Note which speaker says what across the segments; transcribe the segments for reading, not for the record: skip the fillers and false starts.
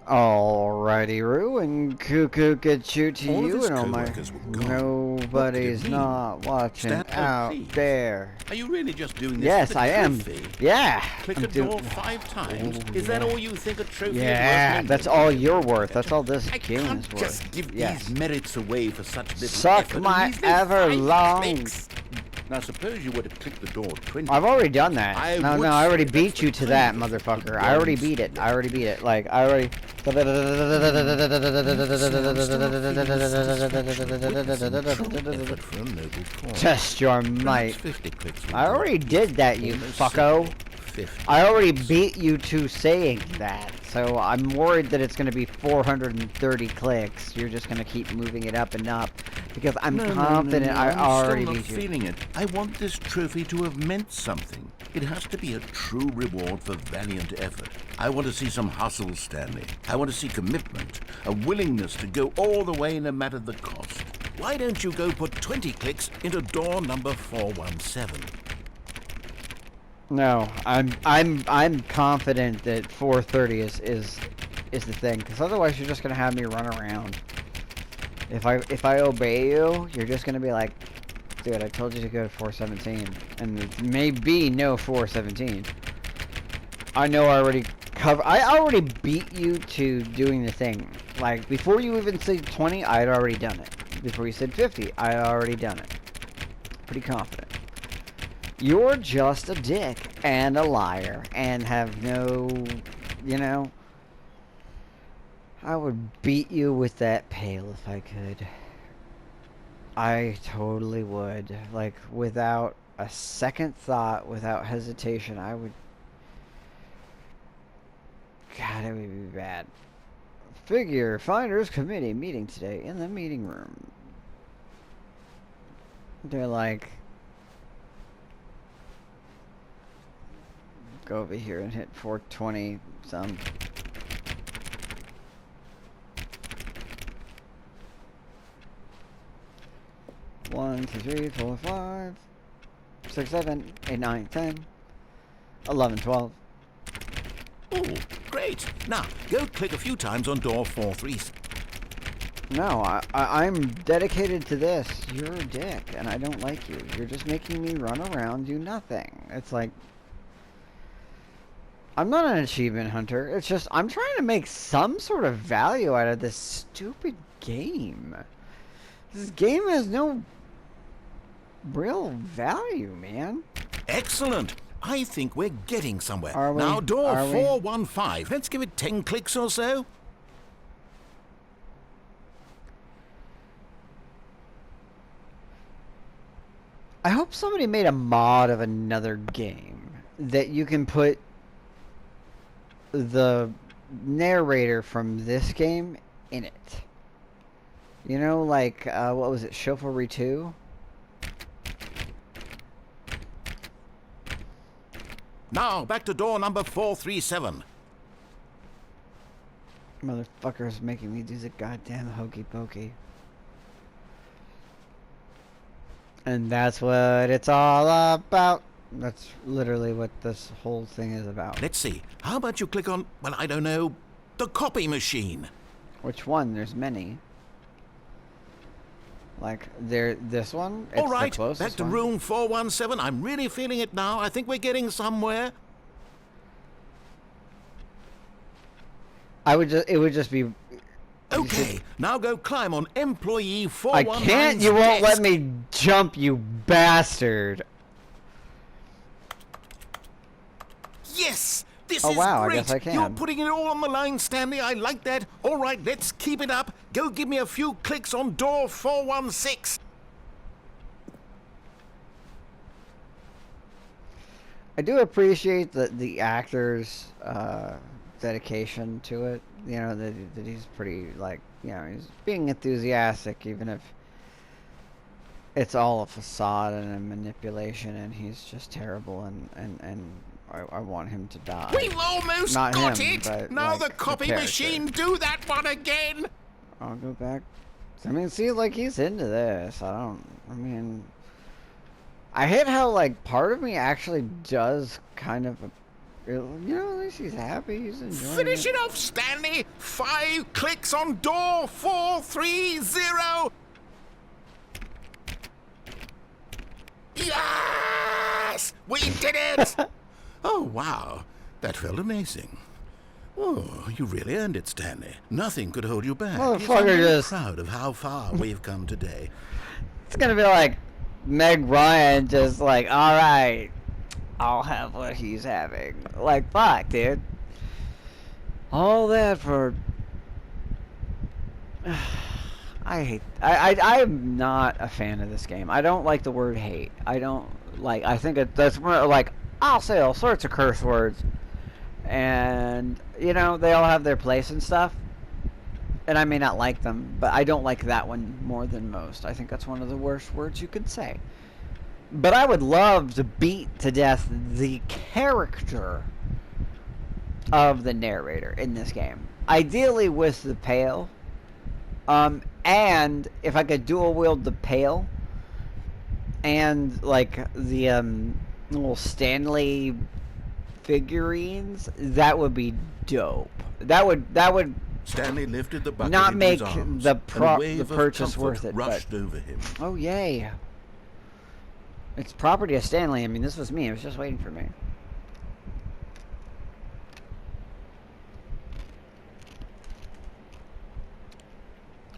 Speaker 1: Alrighty, Roo, and Cuckoo could shoot to
Speaker 2: All of
Speaker 1: you,
Speaker 2: his
Speaker 1: and all my
Speaker 2: co-workers were gone.
Speaker 1: nobody's
Speaker 2: What did it mean?
Speaker 1: not watching
Speaker 2: Stanley,
Speaker 1: out
Speaker 2: please.
Speaker 1: there.
Speaker 2: Are you really just doing this
Speaker 1: Yes,
Speaker 2: for the
Speaker 1: I am.
Speaker 2: trophy?
Speaker 1: Yeah.
Speaker 2: Click
Speaker 1: I'm
Speaker 2: a door 5 times?
Speaker 1: Oh,
Speaker 2: Is that
Speaker 1: yeah.
Speaker 2: all you think a trophy
Speaker 1: Yeah,
Speaker 2: is worth?
Speaker 1: that's all you're worth. That's all this
Speaker 2: I
Speaker 1: game
Speaker 2: can't
Speaker 1: is worth.
Speaker 2: just give
Speaker 1: Yes.
Speaker 2: these merits away for such little
Speaker 1: Suck
Speaker 2: effort.
Speaker 1: my
Speaker 2: Measly
Speaker 1: ever
Speaker 2: 5
Speaker 1: long.
Speaker 2: clicks. Now suppose you were to click the door 20.
Speaker 1: I've already done that.
Speaker 2: I
Speaker 1: No,
Speaker 2: would
Speaker 1: I already
Speaker 2: say
Speaker 1: beat
Speaker 2: that's
Speaker 1: you
Speaker 2: the
Speaker 1: to that,
Speaker 2: kind of
Speaker 1: motherfucker. I already beat it. I already beat it. Like, I already... Test your might.
Speaker 2: 50 clicks
Speaker 1: I already did that, you fucko.
Speaker 2: 50.
Speaker 1: I already beat you to saying that, so I'm worried that it's going to be 430 clicks. You're just going to keep moving it up and up, because I'm confident I already
Speaker 2: I'm
Speaker 1: beat
Speaker 2: still
Speaker 1: you.
Speaker 2: not feeling it. I want this trophy to have meant something. It has to be a true reward for valiant effort. I want to see some hustle, Stanley. I want to see commitment, a willingness to go all the way no matter the cost. Why don't you go put 20 clicks into door number 417?
Speaker 1: No, I'm confident that 430 is the thing, because otherwise you're just gonna have me run around. If I obey you, you're just gonna be like, dude, I told you to go to 417, and it may be no 417. I know I already beat you to doing the thing. Like, before you even said 20, I had already done it. Before you said 50, I had already done it. Pretty confident. You're just a dick and a liar and have no, you know... I would beat you with that pail if I could. I totally would. Like, without a second thought, without hesitation, I would... God, it would be bad. Figure Finders Committee meeting today in the meeting room. They're like... Go over here and hit 420 some. One, two, three, 4, 5, 6, 7, 8, 9, 10, 11, 12.
Speaker 2: Oh, great. Now, go click a few times on door 43.
Speaker 1: No, I'm dedicated to this. You're a dick, and I don't like you. You're just making me run around, do nothing. It's like... I'm not an achievement hunter. It's just, I'm trying to make some sort of value out of this stupid game. This game has no real value, man.
Speaker 2: Excellent. I think we're getting somewhere.
Speaker 1: Are we?
Speaker 2: Now, door
Speaker 1: Are we?
Speaker 2: 415. Let's give it 10 clicks or so.
Speaker 1: I hope somebody made a mod of another game that you can put the narrator from this game in it. You know, like, what was it, Chivalry 2?
Speaker 2: Now, back to door number 437.
Speaker 1: Motherfucker's making me do the goddamn hokey pokey. And that's what it's all about. That's literally what this whole thing is about.
Speaker 2: Let's see. How about you click on, well, I don't know, the copy machine?
Speaker 1: Which one? There's many. Like, this one? It's
Speaker 2: All right,
Speaker 1: the closest
Speaker 2: back to
Speaker 1: one.
Speaker 2: room 417. I'm really feeling it now. I think we're getting somewhere.
Speaker 1: It would just be...
Speaker 2: Okay, now go climb on employee
Speaker 1: I
Speaker 2: 419's
Speaker 1: can't! You won't let
Speaker 2: desk.
Speaker 1: me jump, you bastard!
Speaker 2: Yes! This
Speaker 1: Oh,
Speaker 2: is
Speaker 1: wow, I
Speaker 2: great!
Speaker 1: guess I can.
Speaker 2: You're putting it all on the line, Stanley. I like that. All right, let's keep it up. Go give me a few clicks on door 416.
Speaker 1: I do appreciate the actor's dedication to it. You know, that he's pretty, like, you know, he's being enthusiastic, even if it's all a facade and a manipulation, and he's just terrible, and I want him to die.
Speaker 2: We've almost
Speaker 1: Not
Speaker 2: got
Speaker 1: him,
Speaker 2: it!
Speaker 1: but,
Speaker 2: Now
Speaker 1: like,
Speaker 2: the
Speaker 1: the
Speaker 2: copy
Speaker 1: character.
Speaker 2: machine, do that one again!
Speaker 1: I'll go back. I mean, see, like, he's into this. I hate how, like, part of me actually does kind of You know, at least he's happy. He's enjoying
Speaker 2: Finish
Speaker 1: it.
Speaker 2: it off, Stanley! 5 clicks on door 430! Yes! We did it! Oh, wow. That felt amazing. Oh, you really earned it, Stanley. Nothing could hold you back.
Speaker 1: Motherfucker,
Speaker 2: I'm really
Speaker 1: just...
Speaker 2: proud of how far we've come today.
Speaker 1: It's gonna be like Meg Ryan just like, alright, I'll have what he's having. Like, fuck, dude. All that for... I'm not a fan of this game. I don't like the word hate. I think that's more like, I'll say all sorts of curse words. And, you know, they all have their place and stuff. And I may not like them, but I don't like that one more than most. I think that's one of the worst words you could say. But I would love to beat to death the character of the narrator in this game. Ideally with the pail. And if I could dual wield the pail and like the little Stanley figurines, that would be dope. That would
Speaker 2: Stanley lifted the bucket
Speaker 1: not
Speaker 2: into
Speaker 1: make
Speaker 2: his arms,
Speaker 1: the
Speaker 2: and a wave of
Speaker 1: purchase
Speaker 2: comfort
Speaker 1: worth it.
Speaker 2: rushed
Speaker 1: But,
Speaker 2: over him.
Speaker 1: oh yay! It's property of Stanley. I mean, this was me. It was just waiting for me.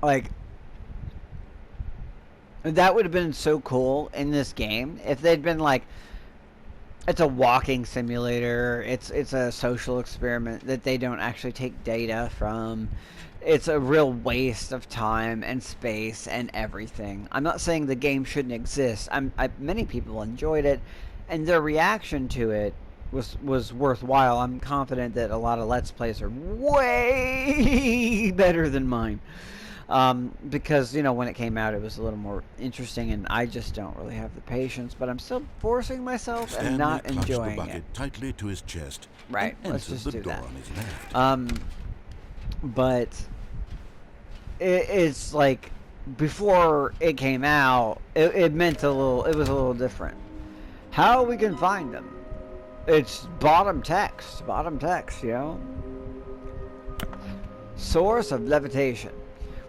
Speaker 1: Like, that would have been so cool in this game if they'd been like, it's a walking simulator, it's a social experiment that they don't actually take data from. It's a real waste of time and space and everything. I'm not saying the game shouldn't exist. Many people enjoyed it, and their reaction to it was worthwhile. I'm confident that a lot of Let's Plays are way better than mine. Because, you know, when it came out, it was a little more interesting, and I just don't really have the patience. But I'm still forcing myself and not enjoying
Speaker 2: the bucket
Speaker 1: it.
Speaker 2: tightly to his chest.
Speaker 1: Right,
Speaker 2: And
Speaker 1: let's
Speaker 2: entered
Speaker 1: just
Speaker 2: the
Speaker 1: do
Speaker 2: door
Speaker 1: that.
Speaker 2: on his left.
Speaker 1: But it's like before it came out, it meant it was a little different. How we can find them? It's bottom text, you know. Source of levitation.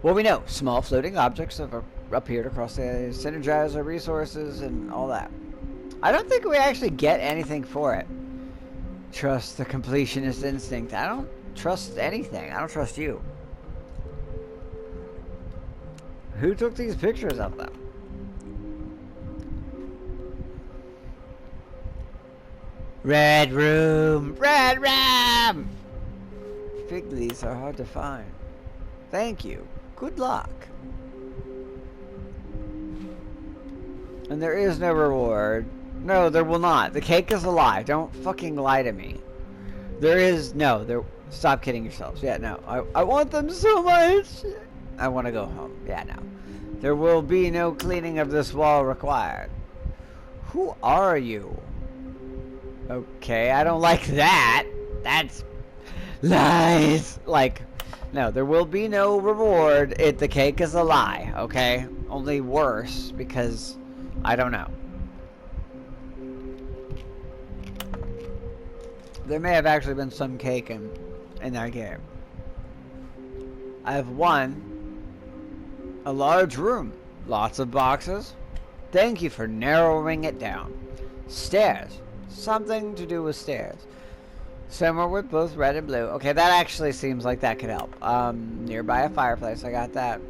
Speaker 1: Well, we know small floating objects have appeared across the synergizer resources and all that. I don't think we actually get anything for it. Trust the completionist instinct. I don't trust anything. I don't trust you. Who took these pictures of them? Red room! Red room! Fig leaves are hard to find. Thank you. Good luck. And there is no reward. No, there will not. The cake is a lie. Don't fucking lie to me. There is no. Stop kidding yourselves. Yeah, no. I want them so much. I want to go home. Yeah, no. There will be no cleaning of this wall required. Who are you? Okay, I don't like that. That's lies. Like, no, there will be no reward if the cake is a lie, okay? Only worse, because I don't know. There may have actually been some cake in that game. I have a large room. Lots of boxes. Thank you for narrowing it down. Stairs. Something to do with stairs. Somewhere with both red and blue. Okay, that actually seems like that could help. Nearby a fireplace. I got that.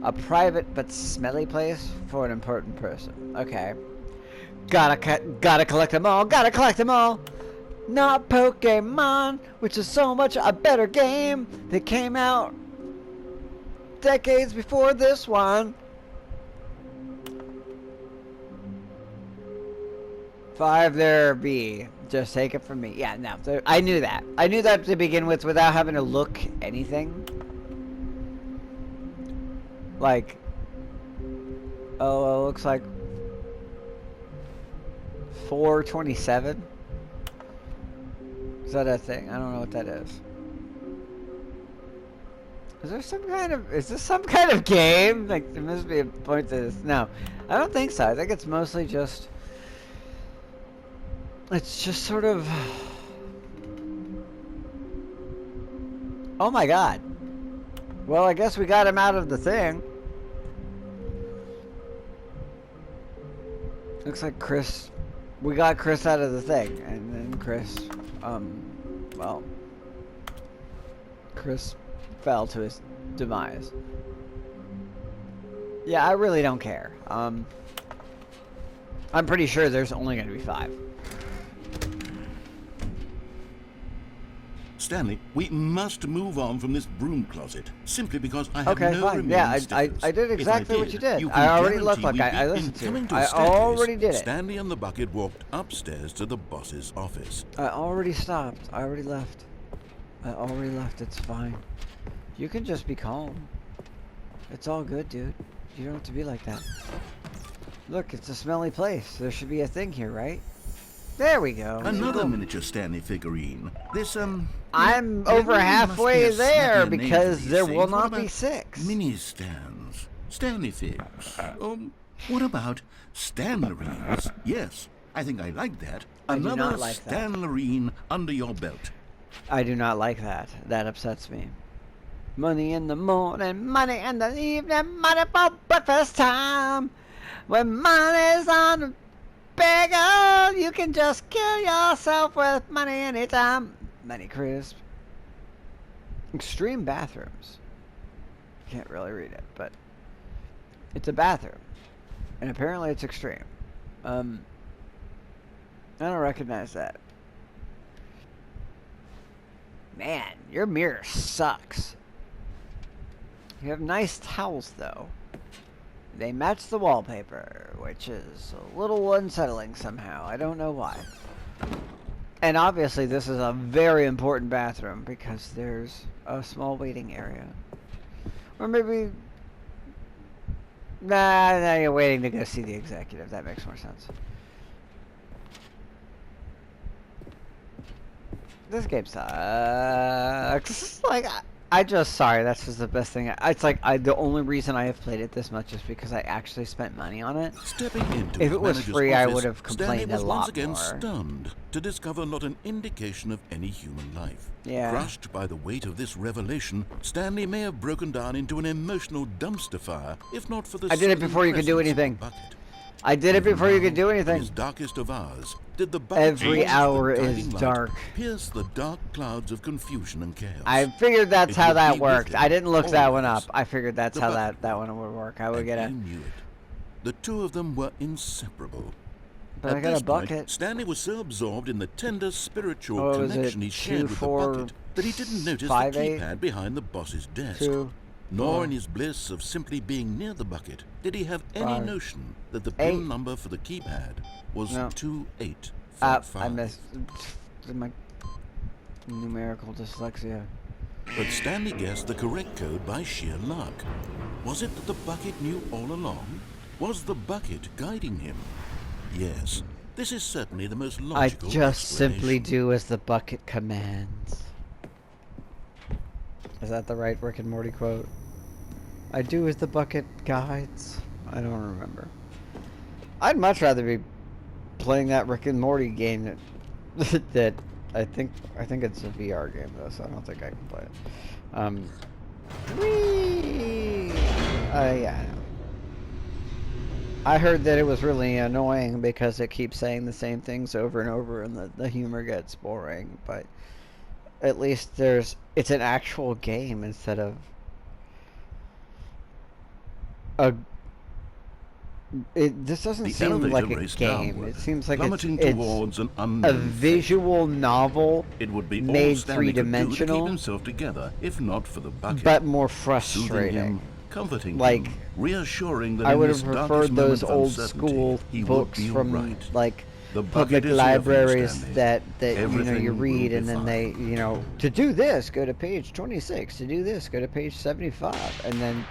Speaker 1: A private but smelly place for an important person. Okay. Gotta collect them all. Gotta collect them all. Not Pokemon, which is so much a better game that came out decades before this one. 5 there be. Just take it from me. Yeah, no. I knew that. I knew that to begin with without having to look anything. Like, oh, it looks like 427. Is that a thing? I don't know what that is. Is this some kind of game? Like, there must be a point to this. No, I don't think so. I think it's mostly just... It's just sort of Oh my god. Well, I guess we got him out of the thing. Looks like Chris... We got Chris out of the thing. And then Chris... well... Chris fell to his demise. Yeah, I really don't care. I'm pretty sure there's only going to be 5.
Speaker 2: Stanley, we must move on from this broom closet, simply because I have
Speaker 1: okay,
Speaker 2: no
Speaker 1: fine.
Speaker 2: remaining
Speaker 1: Yeah,
Speaker 2: stickers.
Speaker 1: I did exactly what you did.
Speaker 2: You
Speaker 1: I already
Speaker 2: can
Speaker 1: left. Look,
Speaker 2: guarantee
Speaker 1: I
Speaker 2: we'd be
Speaker 1: listened to you.
Speaker 2: coming to
Speaker 1: I
Speaker 2: staircase.
Speaker 1: already did it.
Speaker 2: Stanley and the bucket walked upstairs to the boss's office.
Speaker 1: I already stopped. I already left. I already left. It's fine. You can just be calm. It's all good, dude. You don't have to be like that. Look, it's a smelly place. There should be a thing here, right? There we go.
Speaker 2: Another miniature Stanley figurine. This,
Speaker 1: I'm over halfway there
Speaker 2: name for
Speaker 1: because
Speaker 2: these
Speaker 1: there
Speaker 2: things.
Speaker 1: will
Speaker 2: What
Speaker 1: not be
Speaker 2: about
Speaker 1: 6.
Speaker 2: Mini stands. Stanley figs. What about Stanlerines? Yes, I think I like that.
Speaker 1: I do
Speaker 2: Another
Speaker 1: not like that.
Speaker 2: Stanlerine under your belt.
Speaker 1: I do not like that. That upsets me. Money in the morning, money in the evening, money for breakfast time. When money's on the bagel, you can just kill yourself with money anytime. Money crisp. Extreme bathrooms. Can't really read it, but it's a bathroom. And apparently it's extreme. I don't recognize that. Man, your mirror sucks. You have nice towels, though. They match the wallpaper, which is a little unsettling somehow. I don't know why. And obviously this is a very important bathroom because there's a small waiting area. Or maybe... Nah, you're waiting to go see the executive. That makes more sense. This game sucks. Like, sorry, that's just the best thing. It's like, the only reason I have played it this much is because I actually spent money on it.
Speaker 2: Stepping into
Speaker 1: If it was free, I would have
Speaker 2: Stanley
Speaker 1: complained
Speaker 2: was
Speaker 1: a
Speaker 2: once
Speaker 1: lot
Speaker 2: again
Speaker 1: more.
Speaker 2: stunned to discover not an indication of any human life.
Speaker 1: Yeah.
Speaker 2: Crushed by the weight of this revelation, Stanley may have broken down into an emotional dumpster fire, if not for the
Speaker 1: I did it before you could do
Speaker 2: presence of the
Speaker 1: anything.
Speaker 2: bucket.
Speaker 1: I did it before you could do
Speaker 2: In
Speaker 1: anything.
Speaker 2: his darkest of hours, did the bucket's
Speaker 1: Every
Speaker 2: voice,
Speaker 1: hour
Speaker 2: the
Speaker 1: is
Speaker 2: guiding light,
Speaker 1: dark.
Speaker 2: pierce the dark clouds of confusion and chaos.
Speaker 1: I figured that's
Speaker 2: It
Speaker 1: how
Speaker 2: would
Speaker 1: that
Speaker 2: be with
Speaker 1: worked.
Speaker 2: him
Speaker 1: I didn't look that one up.
Speaker 2: always.
Speaker 1: I figured that's
Speaker 2: The
Speaker 1: how
Speaker 2: bucket.
Speaker 1: that one would work. I would
Speaker 2: And
Speaker 1: get
Speaker 2: he
Speaker 1: a...
Speaker 2: knew it. The two of them were inseparable.
Speaker 1: But I
Speaker 2: At
Speaker 1: got
Speaker 2: this
Speaker 1: a bucket.
Speaker 2: point, Stanley was so absorbed in the tender spiritual
Speaker 1: Oh, was it
Speaker 2: connection he shared with the
Speaker 1: 2, 4,
Speaker 2: bucket that he didn't notice
Speaker 1: 5,
Speaker 2: the
Speaker 1: 8?
Speaker 2: keypad behind the boss's desk.
Speaker 1: 2,
Speaker 2: Nor
Speaker 1: 4,
Speaker 2: in his bliss of simply being near the bucket did he have any
Speaker 1: 5,
Speaker 2: notion that the
Speaker 1: 8.
Speaker 2: pin number for the keypad was
Speaker 1: No.
Speaker 2: 2855.
Speaker 1: I missed my numerical dyslexia.
Speaker 2: But Stanley guessed the correct code by sheer luck. Was it that the bucket knew all along? Was the bucket guiding him? Yes, this is certainly the most
Speaker 1: I
Speaker 2: logical
Speaker 1: just simply
Speaker 2: explanation.
Speaker 1: do as the bucket commands. Is that the right Rick and Morty quote? I do as the bucket guides. I don't remember. I'd much rather be playing that Rick and Morty game that I think it's a VR game though, so I don't think I can play it. Whee! Yeah. I heard that it was really annoying because it keeps saying the same things over and over and the humor gets boring, but at least it's an actual game instead of this doesn't
Speaker 2: The
Speaker 1: seem
Speaker 2: elevator
Speaker 1: like a
Speaker 2: raced
Speaker 1: game.
Speaker 2: downward,
Speaker 1: It seems like
Speaker 2: plummeting
Speaker 1: it's
Speaker 2: towards an
Speaker 1: a
Speaker 2: unknown
Speaker 1: visual novel
Speaker 2: It would be
Speaker 1: made
Speaker 2: all Stanley could do to
Speaker 1: three-dimensional,
Speaker 2: keep himself together, if not for the bucket.
Speaker 1: but more
Speaker 2: Soothing
Speaker 1: frustrating.
Speaker 2: him, comforting
Speaker 1: Like,
Speaker 2: him, reassuring that
Speaker 1: I
Speaker 2: in
Speaker 1: would
Speaker 2: this
Speaker 1: have
Speaker 2: darkest
Speaker 1: preferred those
Speaker 2: moment of
Speaker 1: old
Speaker 2: uncertainty,
Speaker 1: school
Speaker 2: he would
Speaker 1: books
Speaker 2: be
Speaker 1: from
Speaker 2: right.
Speaker 1: like
Speaker 2: The
Speaker 1: public
Speaker 2: bucket is here for you,
Speaker 1: libraries
Speaker 2: Stanley.
Speaker 1: that you
Speaker 2: Everything will
Speaker 1: read
Speaker 2: be
Speaker 1: and then they
Speaker 2: fine.
Speaker 1: to do this go to page 26, to do this go to page 75, and then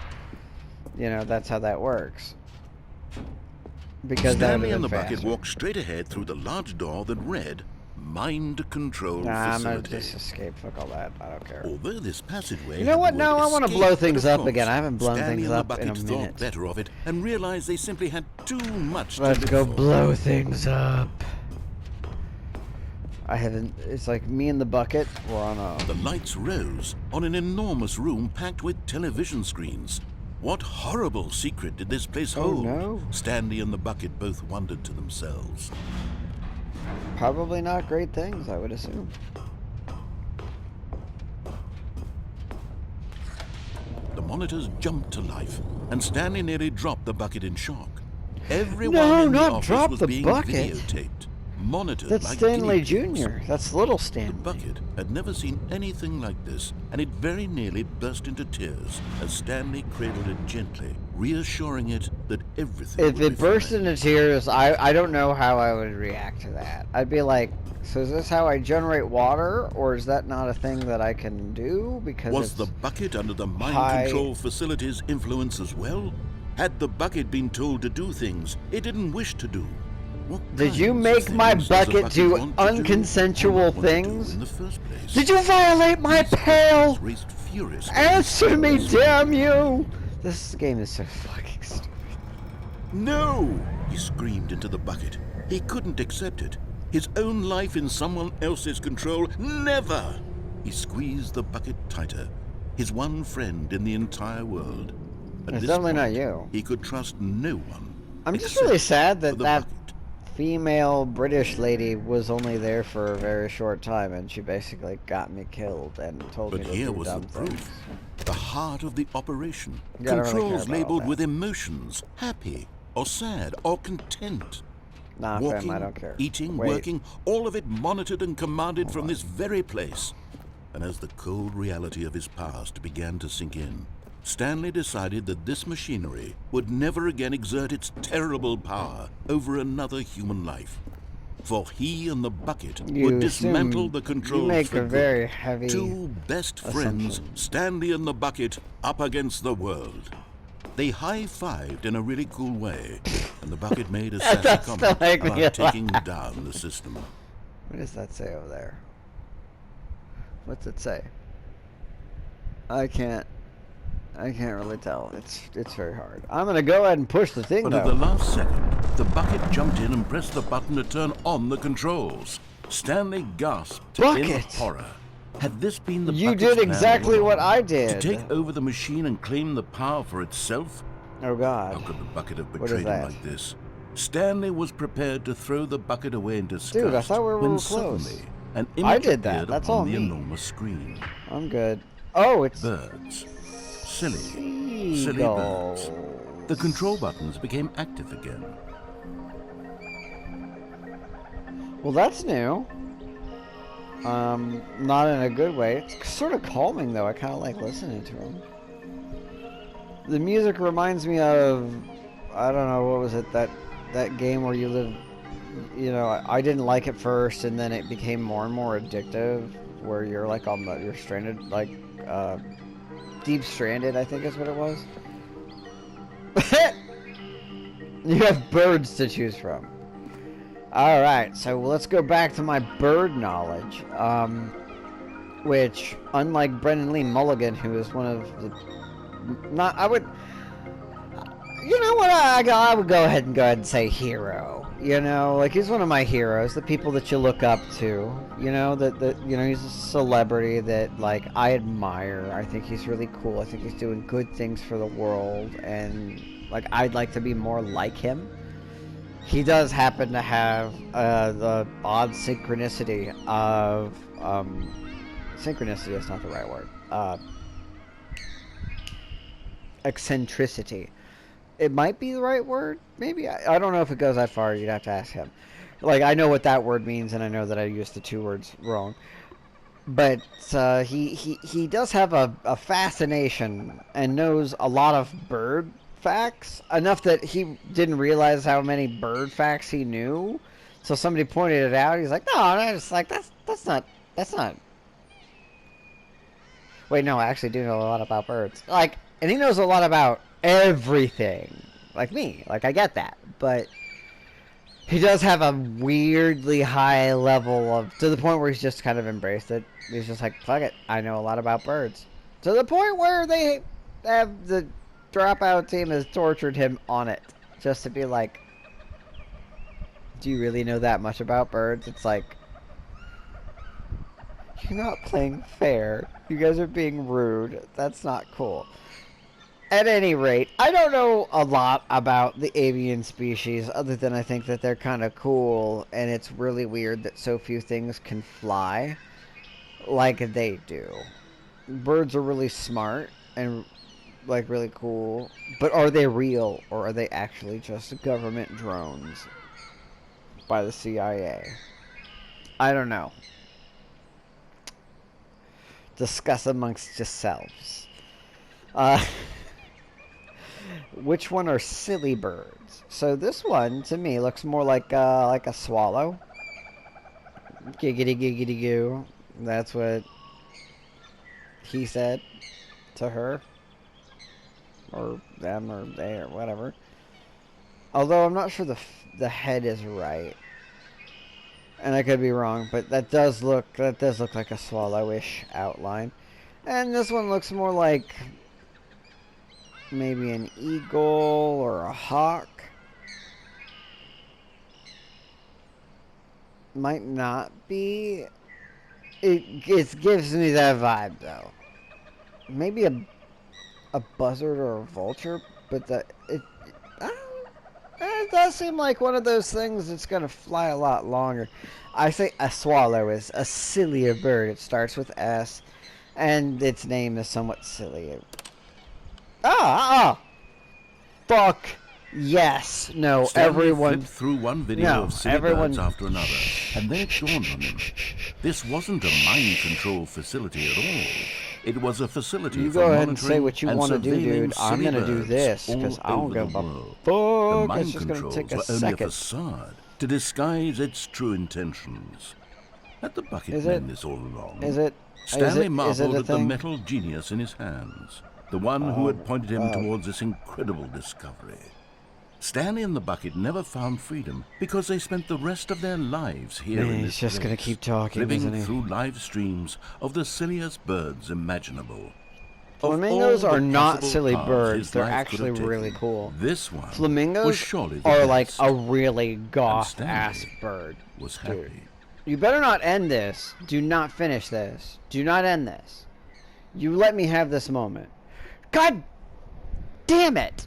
Speaker 1: that's how that works. Because
Speaker 2: Stanley and the
Speaker 1: that
Speaker 2: bucket walked straight ahead through the large door that read Mind Control
Speaker 1: Nah, I'm gonna
Speaker 2: Facility.
Speaker 1: just escape. Fuck all that. I don't care.
Speaker 2: Although this passageway
Speaker 1: You know
Speaker 2: had
Speaker 1: what?
Speaker 2: the
Speaker 1: No,
Speaker 2: word
Speaker 1: I wanna
Speaker 2: escape,
Speaker 1: blow
Speaker 2: but
Speaker 1: things
Speaker 2: of
Speaker 1: up
Speaker 2: course,
Speaker 1: again. I haven't blown
Speaker 2: Stanley
Speaker 1: things
Speaker 2: and the
Speaker 1: up in a
Speaker 2: bucket
Speaker 1: minute.
Speaker 2: thought better of it and realized they simply had too much
Speaker 1: Let's
Speaker 2: to
Speaker 1: go
Speaker 2: live for.
Speaker 1: blow things up. I haven't. It's like me and the bucket were on
Speaker 2: The
Speaker 1: a.
Speaker 2: lights rose on an enormous room packed with television screens. What horrible secret did this place
Speaker 1: Oh,
Speaker 2: hold?
Speaker 1: no.
Speaker 2: Stanley and the bucket both wondered to themselves.
Speaker 1: Probably not great things, I would assume.
Speaker 2: The monitors jumped to life, and Stanley nearly dropped the bucket in shock. Everyone
Speaker 1: No,
Speaker 2: in the
Speaker 1: not
Speaker 2: office
Speaker 1: drop
Speaker 2: was
Speaker 1: the
Speaker 2: being
Speaker 1: bucket.
Speaker 2: videotaped, monitored
Speaker 1: That's
Speaker 2: like
Speaker 1: Stanley
Speaker 2: guinea pigs.
Speaker 1: Jr. That's little
Speaker 2: The
Speaker 1: Stanley.
Speaker 2: bucket had never seen anything like this, and it very nearly burst into tears as Stanley cradled it gently, reassuring it that everything
Speaker 1: If
Speaker 2: would
Speaker 1: it
Speaker 2: be
Speaker 1: burst
Speaker 2: fine.
Speaker 1: into tears, I don't know how I would react to that. I'd be like, so is this how I generate water, or is that not a thing that I can do? Because
Speaker 2: Was
Speaker 1: it's
Speaker 2: the bucket under the mind
Speaker 1: high-
Speaker 2: control facility's influence as well? Had the bucket been told to do things it didn't wish to do? What
Speaker 1: Did you
Speaker 2: kinds of
Speaker 1: make my
Speaker 2: things does a
Speaker 1: bucket do
Speaker 2: want to do or
Speaker 1: unconsensual
Speaker 2: not want to do
Speaker 1: things?
Speaker 2: in the first place?
Speaker 1: Did you violate my
Speaker 2: These
Speaker 1: pail?
Speaker 2: questions raced furiously.
Speaker 1: Answer me, damn you! This game is so fucking stupid.
Speaker 2: No! He screamed into the bucket. He couldn't accept it. His own life in someone else's control. Never! He squeezed the bucket tighter. His one friend in the entire world. At
Speaker 1: It's
Speaker 2: this
Speaker 1: definitely not
Speaker 2: point,
Speaker 1: you.
Speaker 2: He could trust no one.
Speaker 1: I'm just
Speaker 2: except
Speaker 1: really sad
Speaker 2: for
Speaker 1: that
Speaker 2: the
Speaker 1: that
Speaker 2: bucket.
Speaker 1: female British lady was only there for a very short time, and she basically got me killed and told me
Speaker 2: But
Speaker 1: to
Speaker 2: here
Speaker 1: do
Speaker 2: was the
Speaker 1: dumb things.
Speaker 2: proof. The heart of the operation.
Speaker 1: Yeah, I don't really care
Speaker 2: Controls
Speaker 1: about all
Speaker 2: labeled
Speaker 1: that.
Speaker 2: with emotions. Happy or sad or content.
Speaker 1: Nah,
Speaker 2: Walking,
Speaker 1: fam, I don't care.
Speaker 2: eating,
Speaker 1: Wait.
Speaker 2: working, all of it monitored and commanded from this very place. And as the cold reality of his past began to sink in, Stanley decided that this machinery would never again exert its terrible power over another human life. For he and the bucket
Speaker 1: You
Speaker 2: would dismantle
Speaker 1: assume-
Speaker 2: the controls
Speaker 1: You make
Speaker 2: for
Speaker 1: a
Speaker 2: good.
Speaker 1: very heavy.
Speaker 2: Two best friends,
Speaker 1: assumption.
Speaker 2: Stanley and the bucket, up against the world. They high-fived in a really cool way, and the bucket made a
Speaker 1: That
Speaker 2: sassy
Speaker 1: does still
Speaker 2: comment
Speaker 1: make me
Speaker 2: about
Speaker 1: laugh.
Speaker 2: taking down the system.
Speaker 1: What does that say over there? What's it say? I can't really tell. It's very hard. I'm gonna go ahead and push the thing
Speaker 2: But
Speaker 1: though.
Speaker 2: at the last second, the bucket jumped in and pressed the button to turn on the controls. Stanley gasped in
Speaker 1: Bucket!
Speaker 2: horror. Had this been the
Speaker 1: You
Speaker 2: bucket's
Speaker 1: did
Speaker 2: plan
Speaker 1: exactly
Speaker 2: all
Speaker 1: what
Speaker 2: along?
Speaker 1: I
Speaker 2: To
Speaker 1: did.
Speaker 2: take over the machine and claim the power for itself?
Speaker 1: Oh God.
Speaker 2: How could the bucket have
Speaker 1: What is
Speaker 2: betrayed him
Speaker 1: that?
Speaker 2: like this? Stanley was prepared to throw the bucket away in disgust.
Speaker 1: Dude, I thought we were
Speaker 2: when
Speaker 1: close.
Speaker 2: suddenly an
Speaker 1: I
Speaker 2: image
Speaker 1: did that.
Speaker 2: appeared
Speaker 1: That's
Speaker 2: upon
Speaker 1: all
Speaker 2: the
Speaker 1: me.
Speaker 2: enormous screen.
Speaker 1: I'm good. Oh, it's
Speaker 2: Birds. Silly birds.
Speaker 1: seagulls.
Speaker 2: The control buttons became active again.
Speaker 1: Well, that's new. Not in a good way. It's sort of calming though. I kind of like listening to them. The music reminds me of, I don't know, what was it, that game where you live, you know, I didn't like it first and then it became more and more addictive where you're like you're stranded, like, Deep Stranded, I think is what it was. You have birds to choose from. Alright, so let's go back to my bird knowledge. Which, unlike Brendan Lee Mulligan, who is one of the... You know what, I would go ahead and say hero. You know, like he's one of my heroes, the people that you look up to. You know, that you know, he's a celebrity that, like, I admire. I think he's really cool. I think he's doing good things for the world, and, like, I'd like to be more like him. He does happen to have the odd synchronicity of... synchronicity is not the right word. Eccentricity. It might be the right word. Maybe. I don't know if it goes that far. You'd have to ask him. Like, I know what that word means, and I know that I used the two words wrong. But he does have a fascination and knows a lot of bird facts, enough that he didn't realize how many bird facts he knew. So somebody pointed it out. He's like, no, and I was like, that's not. Wait, no, I actually do know a lot about birds. Like, and he knows a lot about everything, like me. Like, I get that, but he does have a weirdly high level of, to the point where he's just kind of embraced it. He's just like, fuck it, I know a lot about birds. To the point where they have, the dropout team has tortured him on it, just to be like, do you really know that much about birds? It's like, You're not playing fair. You guys are being rude. That's not cool. At any rate, I don't know a lot about the avian species other than I think that they're kind of cool, and it's really weird that so few things can fly like they do. Birds are really smart and like really cool, but are they real or are they actually just government drones by the CIA? I don't know. Discuss amongst yourselves. Which one are silly birds? So this one, to me, looks more like a swallow. Giggity giggity goo. That's what he said to her. Or them, or they, or whatever. Although I'm not sure the head is right. And I could be wrong, but that does look like a swallowish outline. And this one looks more like maybe an eagle or a hawk. Might not be. It gives me that vibe though. Maybe a buzzard or a vulture, but it does seem like one of those things that's gonna fly a lot longer. I say a swallow is a sillier bird. It starts with S, and its name is somewhat silly. Fuck. Yes. No.
Speaker 2: Stanley
Speaker 1: Everyone.
Speaker 2: flipped through one video of silly birds after another, and then it dawned on him. This wasn't a mind control facility at all. It was a facility
Speaker 1: You
Speaker 2: for
Speaker 1: go ahead and say
Speaker 2: monitoring
Speaker 1: what you
Speaker 2: and
Speaker 1: want to do,
Speaker 2: surveilling
Speaker 1: dude. I'm
Speaker 2: silly
Speaker 1: gonna do
Speaker 2: birds
Speaker 1: this
Speaker 2: all
Speaker 1: because I don't
Speaker 2: over
Speaker 1: give
Speaker 2: the
Speaker 1: a
Speaker 2: world. The
Speaker 1: fuck.
Speaker 2: mind
Speaker 1: It's just gonna
Speaker 2: controls
Speaker 1: take a
Speaker 2: were only a
Speaker 1: second.
Speaker 2: facade to disguise its true intentions. Had the bucket
Speaker 1: Is
Speaker 2: meant
Speaker 1: it?
Speaker 2: this all along?
Speaker 1: Is it?
Speaker 2: Stanley
Speaker 1: Is
Speaker 2: marveled
Speaker 1: it a
Speaker 2: at the
Speaker 1: thing?
Speaker 2: metal genius in his hands, the one who had pointed him towards this incredible discovery. Stanley and the bucket never found freedom because they spent the rest of their lives here in this
Speaker 1: He's just gonna
Speaker 2: place,
Speaker 1: keep talking,
Speaker 2: living
Speaker 1: isn't he?
Speaker 2: through live streams of the silliest birds imaginable.
Speaker 1: Flamingos
Speaker 2: Of all
Speaker 1: are
Speaker 2: the
Speaker 1: not
Speaker 2: possible
Speaker 1: silly
Speaker 2: paths
Speaker 1: birds.
Speaker 2: his
Speaker 1: They're
Speaker 2: life could
Speaker 1: actually
Speaker 2: have taken,
Speaker 1: really cool.
Speaker 2: This one was
Speaker 1: Flamingos
Speaker 2: surely the
Speaker 1: are like
Speaker 2: best,
Speaker 1: a really
Speaker 2: and
Speaker 1: goth-ass
Speaker 2: Stanley
Speaker 1: bird.
Speaker 2: was
Speaker 1: Dude.
Speaker 2: happy.
Speaker 1: You better not end this. Do not finish this. Do not end this. You let me have this moment. God damn it!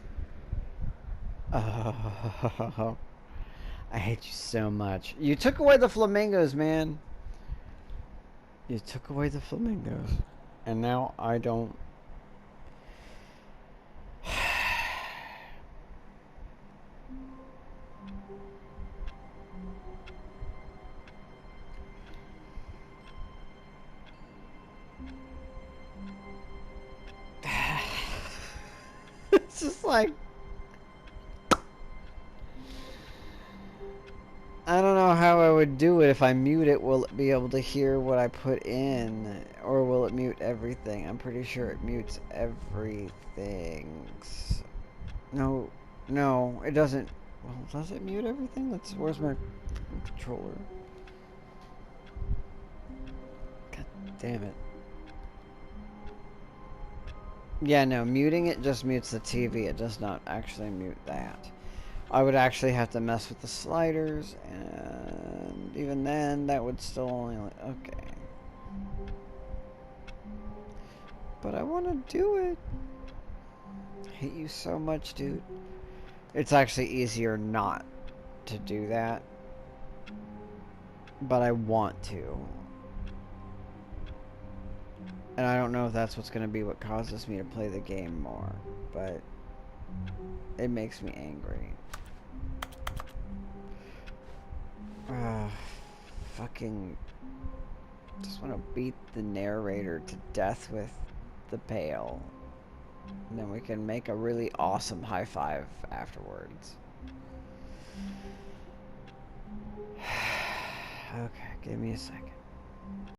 Speaker 1: Oh, I hate you so much. You took away the flamingos, man. You took away the flamingos. And now I don't... It's just like... I don't know how I would do it. If I mute it, will it be able to hear what I put in? Or will it mute everything? I'm pretty sure it mutes everything. No, it doesn't. Well, does it mute everything? Where's my controller? God damn it. Yeah, no, muting it just mutes the TV. It does not actually mute that. I would actually have to mess with the sliders, and even then, that would still only... Okay. But I want to do it. I hate you so much, dude. It's actually easier not to do that. But I want to. And I don't know if that's what's going to be what causes me to play the game more. But it makes me angry. Fucking just want to beat the narrator to death with the pail. And then we can make a really awesome high five afterwards. Okay, give me a second.